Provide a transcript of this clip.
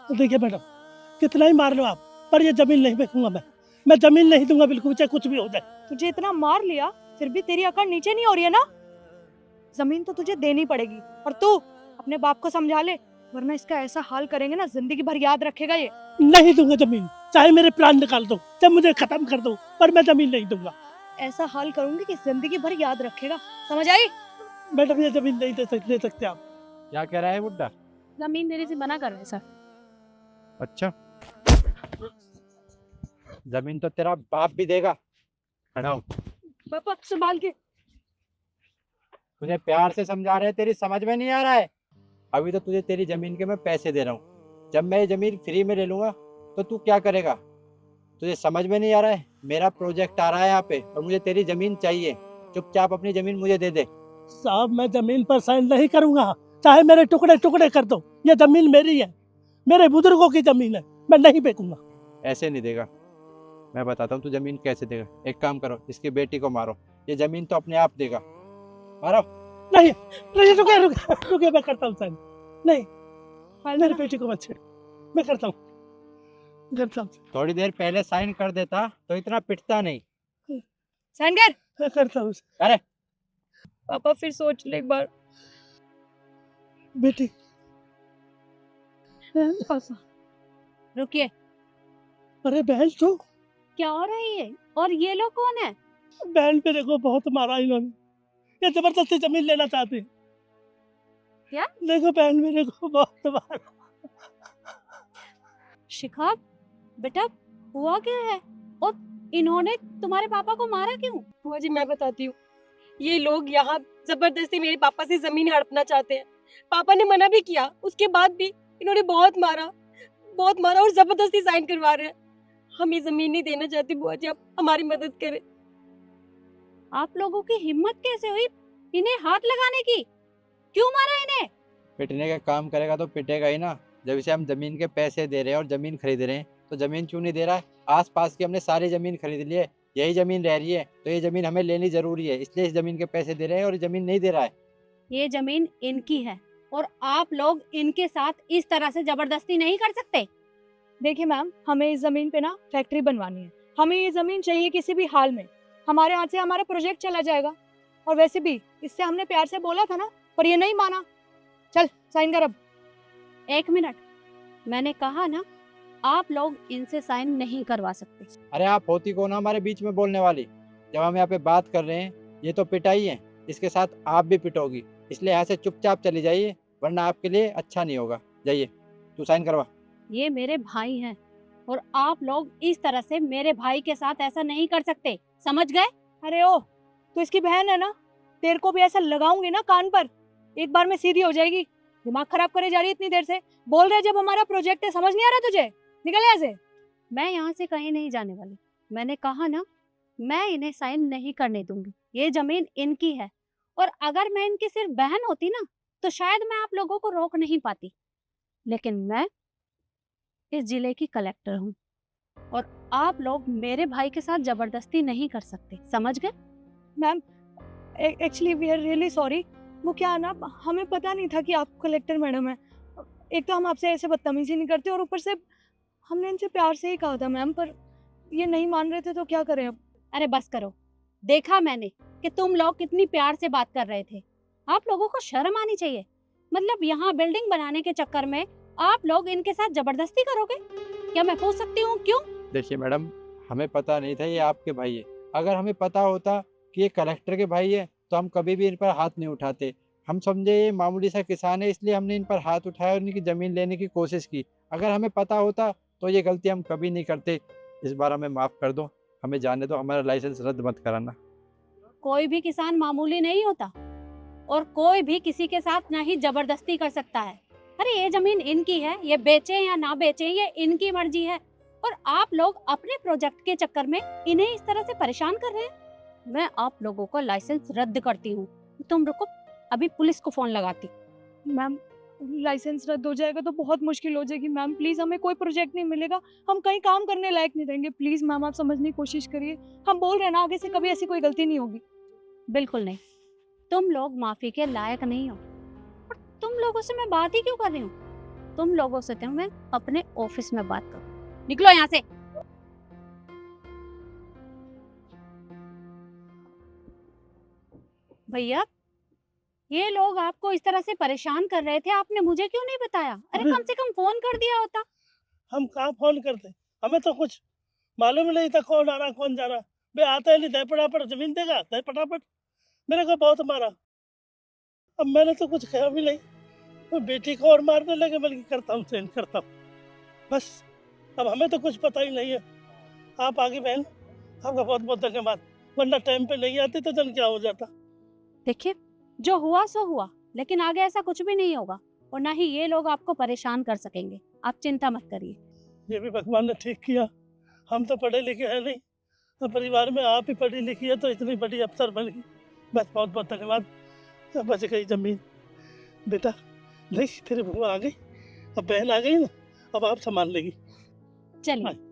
देखिए मैडम, कितना ही मार लो आप, पर ये जमीन नहीं बेचूंगा मैं जमीन नहीं दूंगा बिल्कुल, चाहे कुछ भी हो जाए। तुझे इतना मार लिया फिर भी तेरी अकड़ नीचे नहीं हो रही है ना? जमीन तो तुझे देनी पड़ेगी, और तू अपने बाप को समझा ले, वरना इसका ऐसा हाल करेंगे ना जिंदगी भर याद रखेगा ये। नहीं दूंगा जमीन, चाहे मेरे प्राण निकाल दो, चाहे मुझे खत्म कर दो, पर मैं जमीन नहीं दूंगा। ऐसा हाल करूंगी कि जिंदगी भर याद रखेगा, समझ आई? मैडम ये जमीन नहीं दे सकते आप। क्या कह रहा है बुड्ढा? जमीन देने से मना कर रहे हैं सर। अच्छा, जमीन तो तेरा बाप भी देगा। खड़ा हो। पापा संभाल के। तुझे प्यार से समझा रहे हैं, तेरी समझ में नहीं आ रहा है। अभी तो तुझे तेरी जमीन के मैं पैसे दे रहा हूँ, जब मैं ये जमीन फ्री में ले लूंगा तो तू क्या करेगा? तुझे समझ में नहीं आ रहा है? मेरा प्रोजेक्ट आ रहा है यहाँ पे और मुझे तेरी जमीन चाहिए। चुपचाप अपनी जमीन मुझे दे दे। साहब मैं जमीन पर साइन नहीं करूंगा, चाहे मेरे टुकड़े टुकड़े कर दो, ये जमीन मेरी है, मेरे बुजुर्गों की जमीन है, मैं नहीं बेचूंगा। ऐसे नहीं देगा, मैं बताता हूँ तू जमीन कैसे देगा। एक काम करो, इसकी बेटी को मारो, ये जमीन तो अपने आप देगा। मारो। नहीं नहीं, रुके रुके रुके, मैं करता हूँ साइन। नहीं, मेरी बेटी को मत छेड़, मैं करता हूँ। थोड़ी देर पहले साइन कर देता तो इतना पिटता नहीं। साइन कर। मैं करता हूँ। अरे पापा फिर सोच ले एक बार। बेटी रुकिए, अरे बहन तो क्या हो रही है? और ये लोग कौन है? बहन मेरे को बहुत मारा इन्होंने, ये जबरदस्ती जमीन लेना चाहते हैं। क्या? देखो बहन मेरे को बहुत मारा। शिखा बेटा, हुआ क्या है? और इन्होंने तुम्हारे पापा को मारा क्यों? बुआ जी मैं बताती हूँ, ये लोग यहाँ जबरदस्ती मेरे पापा से जमीन हड़पना चाहते हैं। पापा ने मना भी किया, उसके बाद भी इन्होंने बहुत मारा और जबरदस्ती साइन करवा रहे हैं। हम ये जमीन नहीं देना चाहते बुआ जी, आप हमारी मदद करें। आप लोगों की हिम्मत कैसे हुई इन्हें हाथ लगाने की? क्यों मारा इन्हें? पिटने का काम करेगा तो पिटेगा ही ना। जब इसे हम जमीन के पैसे दे रहे हैं और जमीन खरीद रहे हैं तो जमीन क्यों नहीं दे रहा है? आस पास की हमने सारी जमीन खरीद ली है, यही जमीन रह रही है, तो ये जमीन हमें लेनी जरूरी है, इसलिए इस जमीन के पैसे दे रहे हैं और ये जमीन नहीं दे रहा है। ये जमीन इनकी है और आप लोग इनके साथ इस तरह से जबरदस्ती नहीं कर सकते। देखिए मैम, हमें इस जमीन पे ना फैक्ट्री बनवानी है, हमें ये जमीन चाहिए किसी भी हाल में, हमारे हाथ से हमारा प्रोजेक्ट चला जाएगा। और वैसे भी इससे हमने प्यार से बोला था ना, पर ये नहीं माना। चल साइन कर अब। एक मिनट, मैंने कहा ना आप लोग इनसे साइन नहीं करवा सकते। अरे आप होती कौन हो हमारे बीच में बोलने वाली? जब हम यहाँ पे बात कर रहे हैं, ये तो पिटाई है, इसके साथ आप भी पिटोगी, इसलिए यहाँ से चुपचाप चली जाइए, वरना आपके लिए अच्छा नहीं होगा। जाइए, तू साइन करवा। ये मेरे भाई हैं और आप लोग इस तरह से मेरे भाई के साथ ऐसा नहीं कर सकते, समझ गए? अरे ओ, तू इसकी बहन है ना, तेरे को भी ऐसा लगाऊंगी ना कान पर, एक बार में सीधी हो जाएगी। दिमाग खराब करे जा रही है इतनी देर से। बोल रहे जब हमारा प्रोजेक्ट है, समझ नहीं आ रहा तुझे? निकल यहाँ से। मैं यहाँ से कहीं नहीं जाने वाली, मैंने कहा ना, मैं इन्हें साइन नहीं करने दूंगी। ये जमीन इनकी है और अगर मैं इनकी सिर्फ बहन होती ना तो शायद मैं आप लोगों को रोक नहीं पाती, लेकिन मैं इस जिले की कलेक्टर हूँ और आप लोग मेरे भाई के साथ जबरदस्ती नहीं कर सकते, समझ गए? Ma'am actually we are really sorry. वो क्या है ना, हमें पता नहीं था कि आप कलेक्टर मैडम है। एक तो हम आपसे ऐसे बदतमीजी नहीं करते और ऊपर से हमने इनसे प्यार से ही कहा था मैम, पर ये नहीं मान रहे थे तो क्या करें अब? अरे बस करो, देखा मैंने कि तुम लोग कितनी प्यार से बात कर रहे थे। आप लोगों को शर्म आनी चाहिए। मतलब यहाँ बिल्डिंग बनाने के चक्कर में आप लोग इनके साथ जबरदस्ती करोगे? क्या मैं पूछ सकती हूँ क्यों? देखिए मैडम, हमें पता नहीं था ये आपके भाई है। अगर हमें पता होता कि ये कलेक्टर के भाई है तो हम कभी भी इन पर हाथ नहीं उठाते। हम समझे ये मामूली सा किसान है, इसलिए हमने इन पर हाथ उठाया और इनकी ज़मीन लेने की कोशिश की। अगर हमें पता होता तो ये गलती हम कभी नहीं करते। इस बार हमें माफ़ कर दो, हमें जाने दो, हमारा लाइसेंस रद्द मत कराना। कोई भी किसान मामूली नहीं होता और कोई भी किसी के साथ ना ही जबरदस्ती कर सकता है। अरे ये जमीन इनकी है, ये बेचे या ना बेचे ये इनकी मर्जी है और आप लोग अपने प्रोजेक्ट के चक्कर में इन्हें इस तरह से परेशान कर रहे हैं। मैं आप लोगों का लाइसेंस रद्द करती हूँ। तुम रुको, अभी पुलिस को फोन लगाती। मैम लाइसेंस रद्द हो जाएगा तो बहुत मुश्किल हो जाएगी मैम, प्लीज हमें कोई प्रोजेक्ट नहीं मिलेगा, हम कहीं काम करने लायक नहीं रहेंगे। प्लीज मैम आप समझने की कोशिश करिए, हम बोल रहे हैं ना आगे से कभी ऐसी कोई गलती नहीं होगी। बिल्कुल नहीं, तुम लोग माफी के लायक नहीं हो। और तुम लोगों से मैं बात ही क्यों कर रही हूँ? तुम लोगों से तो मैं अपने ऑफिस में बात करूँ। निकलो यहाँ से। भैया, ये लोग आपको इस तरह से परेशान कर रहे थे, आपने मुझे क्यों नहीं बताया? अरे अरे- कम से कम फोन कर दिया होता। हम कहाँ फोन करते, हमें तो कुछ मालूम नहीं था कौन आ रहा कौन जा रहा। बे आता ही नहीं, दे फटाफट जमीन देगा, दे फटाफट। मेरे को बहुत मारा, अब मैंने तो कुछ कहा भी नहीं। तो बेटी को और मारने लगे, बल्कि करता हूँ चेंज करता हूँ बस। अब हमें तो कुछ पता ही नहीं है। आप आगे बहन, आपका बहुत बहुत धन्यवाद, वरना टाइम पे नहीं आती तो जन क्या हो जाता। देखिए, जो हुआ सो हुआ, लेकिन आगे ऐसा कुछ भी नहीं होगा और ना ही ये लोग आपको परेशान कर सकेंगे। आप चिंता मत करिए। ये भी भगवान ने ठीक किया, हम तो पढ़े लिखे हैं नहीं, तो परिवार में आप ही पढ़ी लिखी है तो इतनी बड़ी अफसर बन गई। बस बहुत बहुत धन्यवाद। अब बच गई जमीन। बेटा नहीं, तेरी बुआ आ गई, अब बहन आ गई ना, अब आप संभाल लेगी। चलिए।